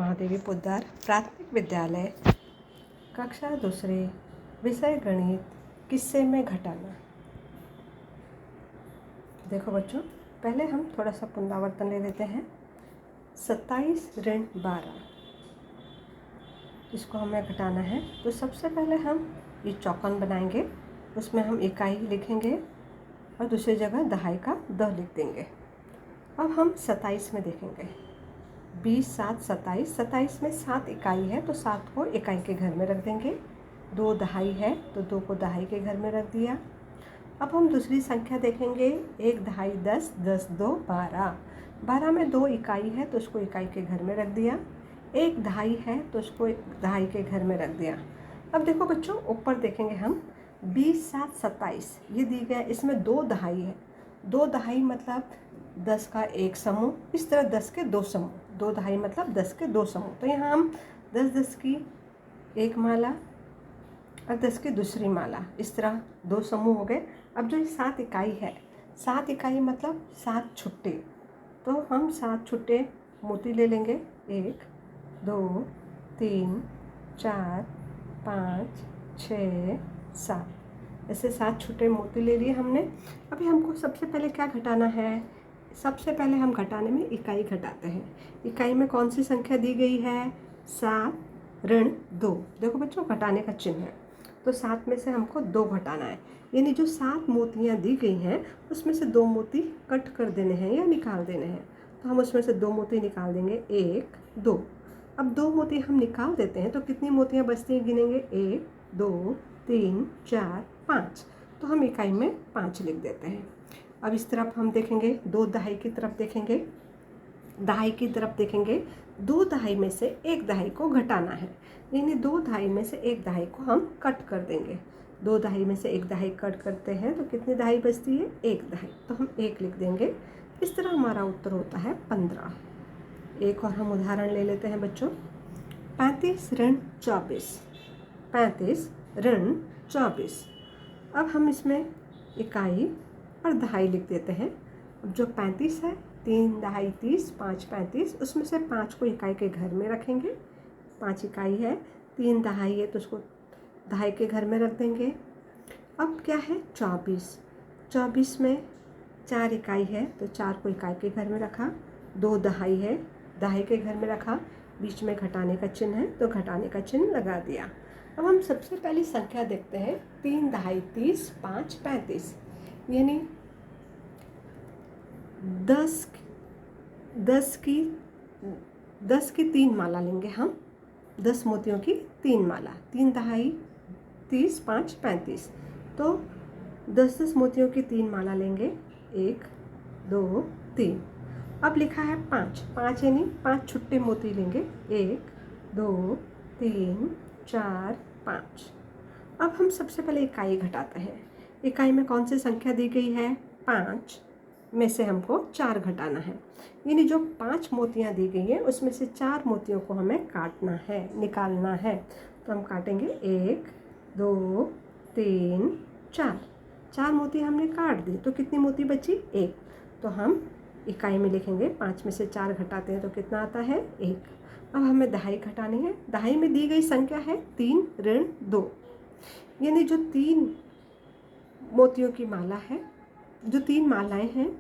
महादेवी पोद्दार प्राथमिक विद्यालय कक्षा दूसरी विषय गणित किस्से में घटाना। देखो बच्चों, पहले हम थोड़ा सा पुनरावर्तन ले लेते हैं। 27 ऋण 12 इसको हमें घटाना है। तो सबसे पहले हम ये चौकोन बनाएंगे, उसमें हम इकाई लिखेंगे और दूसरी जगह दहाई का द लिख देंगे। अब हम 27 में देखेंगे। 20 7 27, 27 में 7 इकाई है तो 7 को इकाई के घर में रख देंगे। 2 दहाई है तो 2 को दहाई के घर में रख दिया। अब हम दूसरी संख्या देखेंगे। 1 दहाई 10, 10 2 12, 12 में 2 इकाई है तो उसको इकाई के घर में रख दिया। 1 दहाई है तो उसको दहाई के घर में रख दिया। अब देखो बच्चों, ऊपर देखेंगे हम 20 7 27 ये दी गया, इसमें 2 दहाई है। 2 दहाई मतलब 10 का एक समूह, इस तरह 10 के 2 समूह। 2 दहाई मतलब 10 के 2 समूह। तो यहाँ हम 10 10 की एक माला और 10 की दूसरी माला, इस तरह 2 समूह हो गए। अब जो 7 इकाई है, 7 इकाई मतलब 7 छुट्टे, तो हम 7 छुट्टे मोती ले लेंगे। 1 2 3 4 5 6 7, ऐसे 7 छुट्टे मोती ले लिए हमने। अभी हमको सबसे पहले क्या घटाना है? सबसे पहले हम घटाने में इकाई घटाते हैं। इकाई में कौन सी संख्या दी गई है? 7 ऋण 2। देखो बच्चों, घटाने का चिन्ह है तो 7 में से हमको 2 घटाना है। यानी जो 7 मोतियाँ दी गई हैं उसमें से 2 मोती कट कर देने हैं या निकाल देने हैं। तो हम उसमें से 2 मोती निकाल देंगे। 1 2। अब 2 मोती हम निकाल देते हैं तो कितनी मोतियाँ बचती हैं गिनेंगे। 1 2 3 4 5। तो हम इकाई में 5 लिख देते हैं। अब इस तरफ हम देखेंगे, 2 दहाई की तरफ देखेंगे। दहाई की तरफ देखेंगे, 2 दहाई में से 1 दहाई को घटाना है। यानी 2 दहाई में से 1 दहाई को हम कट कर देंगे। 2 दहाई में से 1 दहाई कट करते हैं तो कितनी दहाई बचती है? 1 दहाई। तो हम 1 लिख देंगे। इस तरह हमारा उत्तर होता है 15। एक और हम उदाहरण ले लेते हैं बच्चों। 35 ऋण 24, 35 ऋण 24। अब हम इसमें इकाई और दहाई लिख देते हैं। अब जो 35 है, 3 दहाई 30, 5 35, उसमें से 5 को इकाई के घर में रखेंगे। 5 इकाई है, 3 दहाई है तो उसको दहाई के घर में रख देंगे। अब क्या है? 24, 24 में 4 इकाई है तो 4 को इकाई के घर में रखा। 2 दहाई है, दहाई के घर में रखा। बीच में घटाने का चिन्ह है तो घटाने का चिन्ह लगा दिया। अब हम सबसे पहली संख्या देखते हैं। 3 दहाई 30, 5 35, यानी 10 की 3 माला लेंगे हम। 10 मोतियों की 3 माला। 3 दहाई 30, 5 35, तो 10 मोतियों की 3 माला लेंगे। 1 2 3। अब लिखा है 5 यानी 5 छुट्टे मोती लेंगे। 1 2 3 4 5। अब हम सबसे पहले इकाई घटाते हैं। इकाई में कौन सी संख्या दी गई है? 5 में से हमको 4 घटाना है। यानी जो 5 मोतियाँ दी गई हैं उसमें से 4 मोतियों को हमें काटना है, निकालना है। तो हम काटेंगे। 1 2 3 4। 4 मोती हमने काट दी तो कितनी मोती बची? 1। तो हम इकाई में लिखेंगे। 5 में से 4 घटाते हैं तो कितना आता है? 1। अब हमें दहाई घटानी है। दहाई में दी गई संख्या है 3 ऋण 2। यानी जो 3 मोतियों की माला है, जो 3 मालाएं हैं,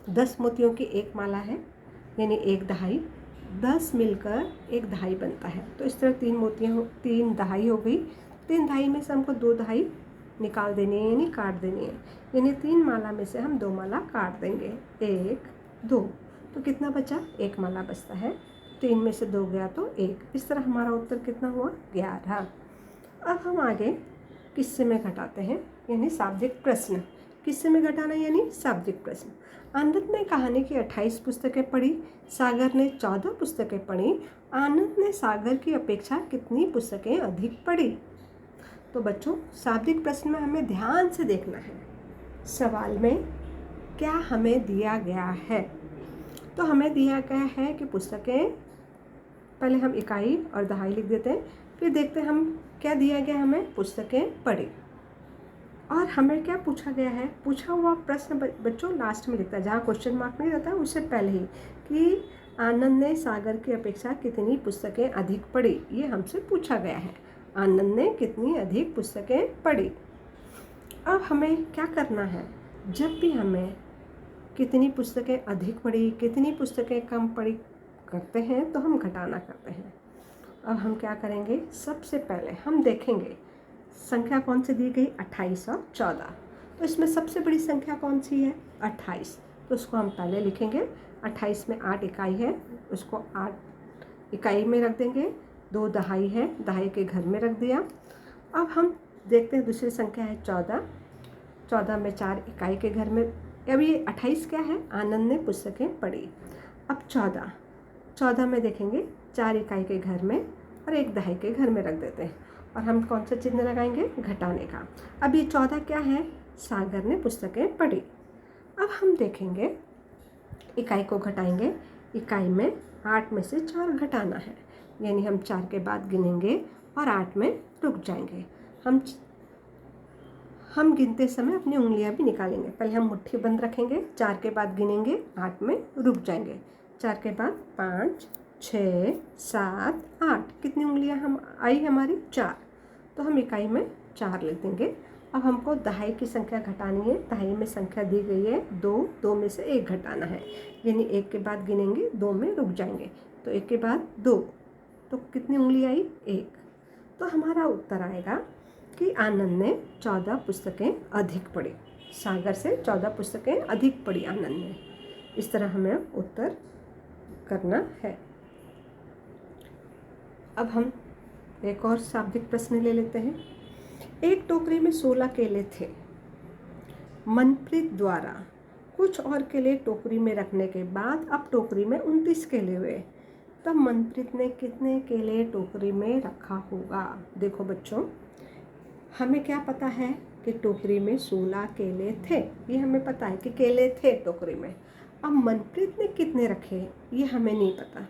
10 मोतियों की 1 माला है यानी 1 दहाई। 10 मिलकर 1 दहाई बनता है। तो इस तरह 3 दहाई हो गई। 3 दहाई में से हमको 2 दहाई निकाल देनी है यानी काट देनी है। यानी 3 माला में से हम 2 माला काट देंगे। 1 2, तो कितना बचा? 1 माला बचता है। 3 में से 2 गया तो 1। इस तरह हमारा उत्तर कितना हुआ? 11। अब हम आगे किस्से में घटाते हैं, यानी शाब्दिक प्रश्न। किस्से में घटाना यानी शाब्दिक प्रश्न। आनंद ने कहानी की 28 पुस्तकें पढ़ी, सागर ने 14 पुस्तकें पढ़ी। आनंद ने सागर की अपेक्षा कितनी पुस्तकें अधिक पढ़ी? तो बच्चों, शाब्दिक प्रश्न में हमें ध्यान से देखना है। सवाल में क्या हमें दिया गया है? तो हमें दिया गया है कि पुस्तकें, पहले हम इकाई और दहाई लिख देते हैं, फिर देखते हैं हम क्या दिया गया हमें। पुस्तकें पढ़ी। और हमें क्या पूछा गया है? पूछा हुआ प्रश्न बच्चों लास्ट में लिखता है, जहाँ क्वेश्चन मार्क नहीं रहता है उससे पहले ही, कि आनंद ने सागर की अपेक्षा कितनी पुस्तकें अधिक पढ़ी, ये हमसे पूछा गया है। आनंद ने कितनी अधिक पुस्तकें पढ़ी। अब हमें क्या करना है, जब भी हमें कितनी पुस्तकें अधिक पढ़ी, कितनी पुस्तकें कम पढ़ी करते हैं तो हम घटाना करते हैं। अब हम क्या करेंगे, सबसे पहले हम देखेंगे संख्या कौन सी दी गई, 28 और 14। तो इसमें सबसे बड़ी संख्या कौन सी है, 28। तो उसको हम पहले लिखेंगे। 28 में 8 इकाई है, उसको 8 इकाई में रख देंगे। 2 दहाई है, दहाई के घर में रख दिया। अब हम देखते हैं दूसरी संख्या है 14। 14 में 4 इकाई के घर में। अब ये 28 क्या है, आनंद ने पुस्तकें पढ़ी। अब 14 में देखेंगे 4 इकाई के घर में और 1 दहाई के घर में रख देते हैं। और हम कौन सा चिन्ह लगाएंगे, घटाने का। अब ये 14 क्या है, सागर ने पुस्तकें पढ़ी। अब हम देखेंगे इकाई को घटाएंगे। इकाई में 8 में से 4 घटाना है, यानी हम 4 के बाद गिनेंगे और 8 में रुक जाएंगे। हम गिनते समय अपनी उंगलियां भी निकालेंगे। पहले हम मुट्ठी बंद रखेंगे, 4 के बाद गिनेंगे, 8 में रुक जाएंगे। 4 के बाद 5, 6, 7, 8, कितनी उंगलियां हम आई हमारी, 4। तो हम इकाई में 4 लिख देंगे। अब हमको दहाई की संख्या घटानी है। दहाई में संख्या दी गई है 2, 2 में से 1 घटाना है, यानी 1 के बाद गिनेंगे, 2 में रुक जाएंगे। तो 1 के बाद 2, तो कितनी उंगली आई, 1। तो हमारा उत्तर आएगा कि आनंद ने 14 पुस्तकें अधिक पढ़ी। सागर से 14 पुस्तकें अधिक पढ़ी आनंद ने। इस तरह हमें उत्तर करना है। अब हम एक और शाब्दिक प्रश्न ले लेते हैं। एक टोकरी में 16 केले थे। मनप्रीत द्वारा कुछ और केले टोकरी में रखने के बाद अब टोकरी में 29 केले हुए। तब मनप्रीत ने कितने केले टोकरी में रखा होगा। देखो बच्चों, हमें क्या पता है कि टोकरी में 16 केले थे, ये हमें पता है कि केले थे टोकरी में। अब मनप्रीत ने कितने रखे ये हमें नहीं पता।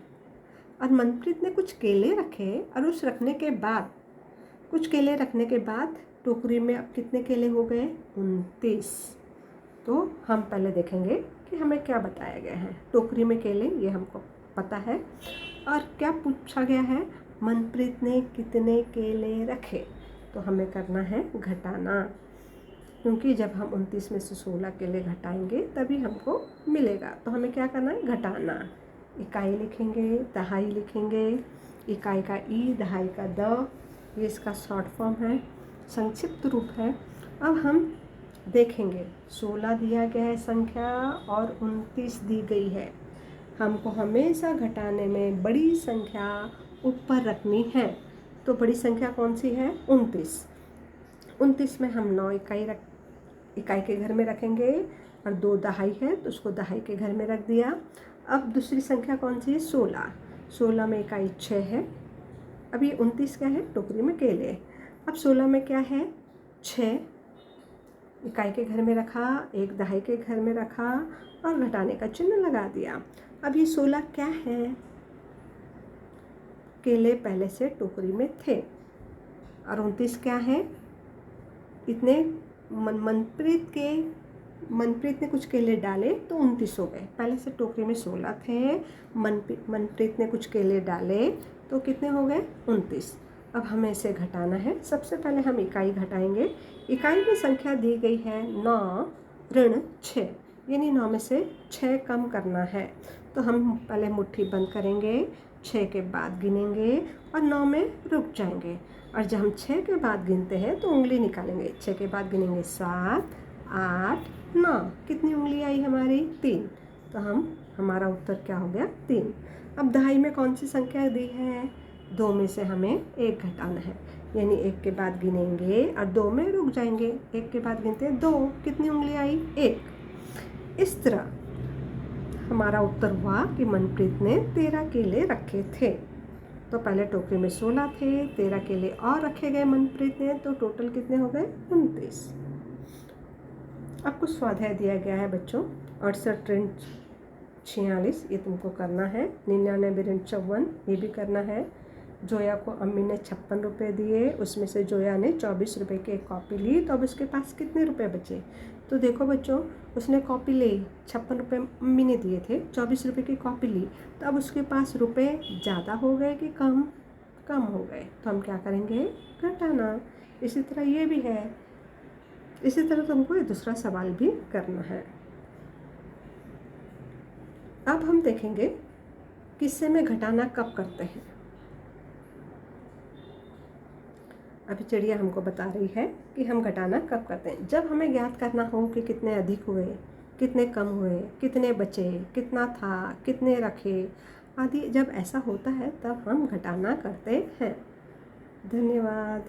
और मनप्रीत ने कुछ केले रखे और उस रखने के बाद, कुछ केले रखने के बाद टोकरी में अब कितने केले हो गए, 29। तो हम पहले देखेंगे कि हमें क्या बताया गया है। टोकरी में केले ये हमको पता है, और क्या पूछा गया है, मनप्रीत ने कितने केले रखे। तो हमें करना है घटाना, क्योंकि जब हम 29 में से 16 केले घटाएंगे तभी हमको मिलेगा। तो हमें क्या करना है, घटाना। इकाई लिखेंगे, दहाई लिखेंगे, इकाई का ई, दहाई का द, ये इसका शॉर्ट फॉर्म है, संक्षिप्त रूप है। अब हम देखेंगे 16 दिया गया है संख्या और 29 दी गई है। हमको हमेशा घटाने में बड़ी संख्या ऊपर रखनी है। तो बड़ी संख्या कौन सी है, 29। 29 में हम 9 इकाई के घर में रखेंगे और 2 दहाई है तो उसको दहाई के घर में रख दिया। अब दूसरी संख्या कौन सी है, 16। 16 में इकाई 6 है। अब ये 29 क्या है, टोकरी में केले। अब 16 में क्या है, 6 इकाई के घर में रखा, 1 दहाई के घर में रखा और घटाने का चिन्ह लगा दिया। अब ये 16 क्या है, केले पहले से टोकरी में थे। और 29 क्या है, इतने मनप्रीत ने कुछ केले डाले तो 29 हो गए। पहले से टोकरी में 16 थे, मनप्रीत ने कुछ केले डाले तो कितने हो गए, 29। अब हमें इसे घटाना है। सबसे पहले हम इकाई घटाएंगे। इकाई में संख्या दी गई है 9 ऋण 6, यानी 9 में से 6 कम करना है। तो हम पहले मुट्ठी बंद करेंगे, 6 के बाद गिनेंगे और 9 में रुक जाएंगे। और जब हम 6 के बाद गिनते हैं तो उंगली निकालेंगे। 6 के बाद गिनेंगे 7, 8, 9, कितनी उंगली आई हमारी, 3। तो हमारा उत्तर क्या हो गया, 3। अब दहाई में कौन सी संख्या दी है, 2 में से हमें 1 घटाना है, यानी 1 के बाद गिनेंगे और 2 में रुक जाएंगे। 1 के बाद गिनते हैं 2, कितनी उंगली आई, 1। इस तरह हमारा उत्तर हुआ कि मनप्रीत ने 13 केले रखे थे। तो पहले टोकरी में 16 थे, 13 केले और रखे गए मनप्रीत ने, तो टोटल कितने हो गए, 29। अब कुछ स्वाध्याय दिया गया है बच्चों। 68 ऋण 46 ये तुमको करना है। 99 ऋण 54 ये भी करना है। जोया को अम्मी ने 56 रुपये दिए, उसमें से जोया ने 24 रुपये की एक कॉपी ली, तो अब उसके पास कितने रुपए बचे, तो देखो बच्चों, उसने कॉपी ली, 56 रुपये मम्मी ने दिए थे, 24 रुपये की कॉपी ली, तो अब उसके पास रुपए ज़्यादा हो गए कि कम? कम हो गए। तो हम क्या करेंगे? घटाना। इसी तरह ये भी है। इसी तरह तुमको ये दूसरा सवाल भी करना है। अब हम देखेंगे किस्से में घटाना कब करते हैं। अभी चिड़िया हमको बता रही है कि हम घटाना कब करते हैं। जब हमें ज्ञात करना हो कि कितने अधिक हुए, कितने कम हुए, कितने बचे, कितना था, कितने रखे आदि, जब ऐसा होता है तब हम घटाना करते हैं। धन्यवाद।